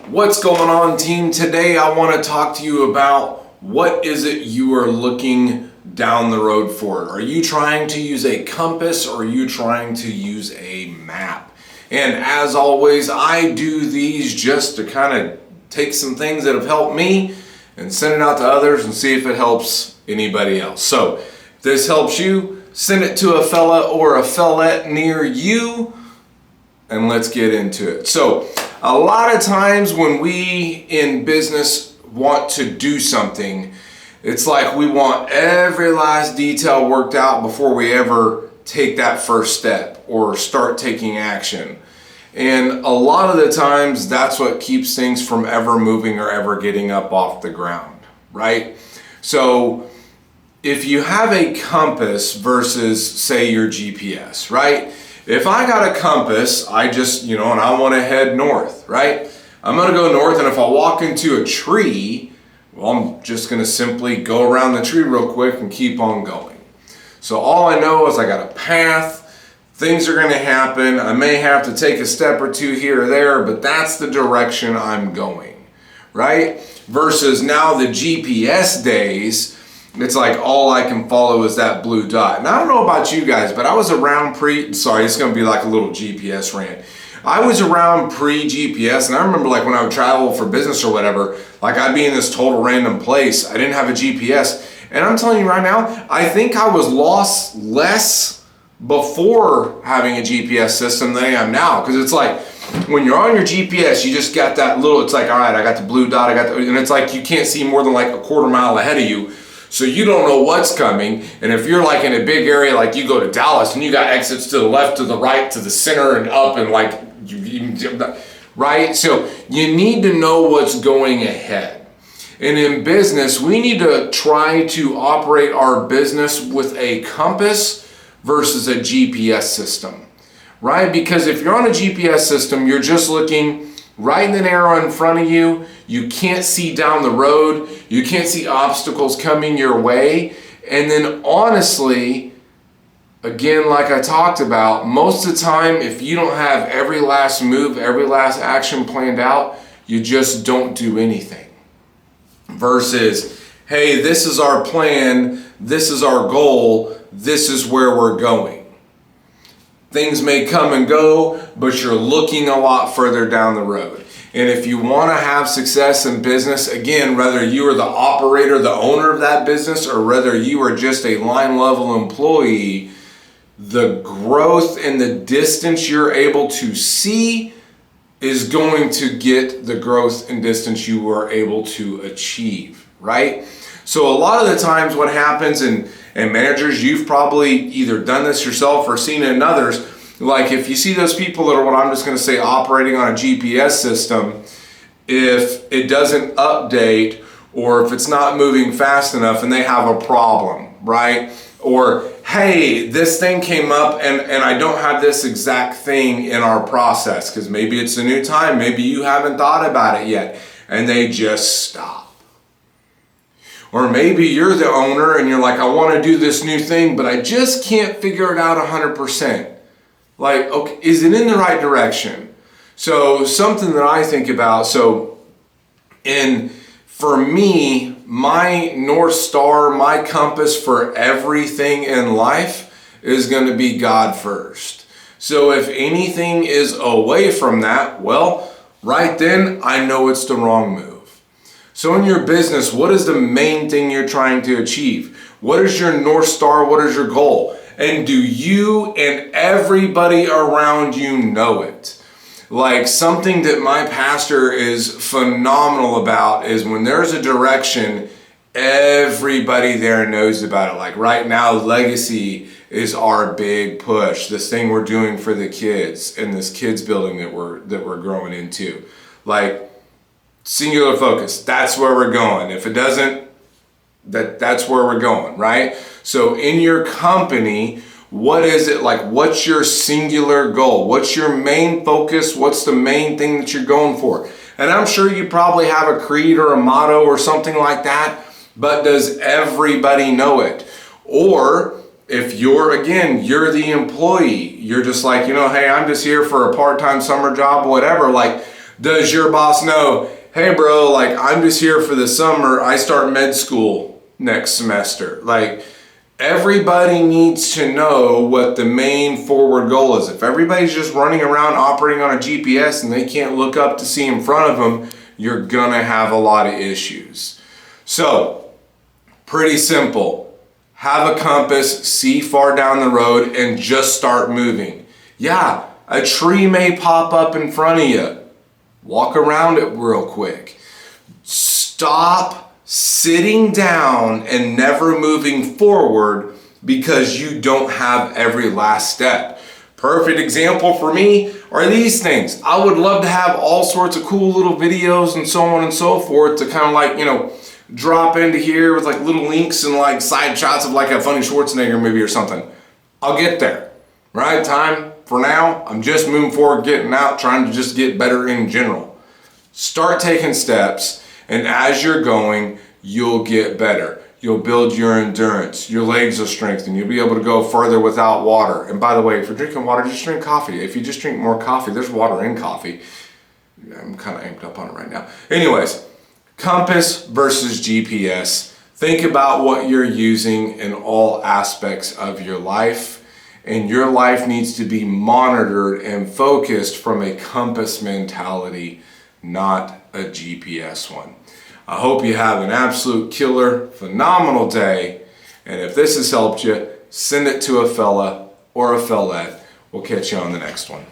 What's going on, team? Today I want to talk to you about what is it you are looking down the road for. Are you trying to use a compass or are you trying to use a map? And as always, I do these just to kind of take some things that have helped me and send it out to others and see if it helps anybody else. So if this helps you, send it to a fella or a fellette near you and let's get into it. So a lot of times when we in business want to do something, it's like we want every last detail worked out before we ever take that first step or start taking action. And a lot of the times that's what keeps things from ever moving or ever getting up off the ground, right? So if you have a compass versus say your GPS, right? If I got a compass, I just, and I want to head north, right? I'm going to go north, and if I walk into a tree, well, I'm just going to simply go around the tree real quick and keep on going. So all I know is I got a path, things are going to happen, I may have to take a step or two here or there, but that's the direction I'm going, right? Versus now the GPS days, it's like all I can follow is that blue dot. And I don't know about you guys, but I was around it's going to be like a little GPS rant. I was around pre-GPS, and I remember like when I would travel for business or whatever, like I'd be in this total random place. I didn't have a GPS. And I'm telling you right now, I think I was lost less before having a GPS system than I am now. Because it's like, when you're on your GPS, you just got that little, it's like, all right, I got the blue dot, and it's like you can't see more than like a quarter mile ahead of you. So you don't know what's coming, and if you're like in a big area, like you go to Dallas and you got exits to the left, to the right, to the center, and up, and like, right? So you need to know what's going ahead. And in business, we need to try to operate our business with a compass versus a GPS system, right? Because if you're on a GPS system, you're just looking right in an arrow in front of you. You can't see down the road. You can't see obstacles coming your way. And then honestly, again, like I talked about, most of the time, if you don't have every last move, every last action planned out, you just don't do anything. Versus, hey, this is our plan, this is our goal, this is where we're going. Things may come and go, but you're looking a lot further down the road. And if you want to have success in business, again, whether you are the operator, the owner of that business, or whether you are just a line level employee, the growth and the distance you're able to see is going to get the growth and distance you were able to achieve, right? So a lot of the times what happens, and managers, you've probably either done this yourself or seen it in others, like if you see those people that are what I'm just going to say operating on a GPS system, if it doesn't update or if it's not moving fast enough and they have a problem, right? Or, hey, this thing came up and I don't have this exact thing in our process because maybe it's a new time, maybe you haven't thought about it yet, and they just stop. Or maybe you're the owner and you're like, I want to do this new thing, but I just can't figure it out 100%. Like, okay, is it in the right direction? So something that I think about, for me, my North Star, my compass for everything in life is going to be God first. So if anything is away from that, well, right then I know it's the wrong move. So in your business, what is the main thing you're trying to achieve? What is your North Star? What is your goal? And do you and everybody around you know it? Like something that my pastor is phenomenal about is when there's a direction, everybody there knows about it. Like right now, Legacy is our big push. This thing we're doing for the kids in this kids building that we're growing into. Like singular focus, that's where we're going. If it doesn't, that's where we're going, right? So in your company, what is it like? What's your singular goal? What's your main focus? What's the main thing that you're going for? And I'm sure you probably have a creed or a motto or something like that, but does everybody know it? Or if you're the employee, you're just like, hey, I'm just here for a part-time summer job, whatever. Like, Does your boss know, hey bro, like I'm just here for the summer, I start med school next semester? Like everybody needs to know what the main forward goal is. If everybody's just running around operating on a GPS and they can't look up to see in front of them, you're gonna have a lot of issues. So, pretty simple. Have a compass, see far down the road, and just start moving. Yeah, a tree may pop up in front of you. Walk around it real quick. Stop sitting down and never moving forward because you don't have every last step. Perfect example for me are these things. I would love to have all sorts of cool little videos and so on and so forth to kind of like, you know, drop into here with like little links and like side shots of like a funny Schwarzenegger movie or something. I'll get there, right? Time for now, I'm just moving forward, getting out, trying to just get better in general. Start taking steps, and as you're going, you'll get better. You'll build your endurance. Your legs will strengthen. You'll be able to go further without water. And by the way, if you're drinking water, just drink coffee. If you just drink more coffee, there's water in coffee. I'm kind of amped up on it right now. Anyways, compass versus GPS. Think about what you're using in all aspects of your life. And your life needs to be monitored and focused from a compass mentality, not a GPS one. I hope you have an absolute killer, phenomenal day. And if this has helped you, send it to a fella or a fellette. We'll catch you on the next one.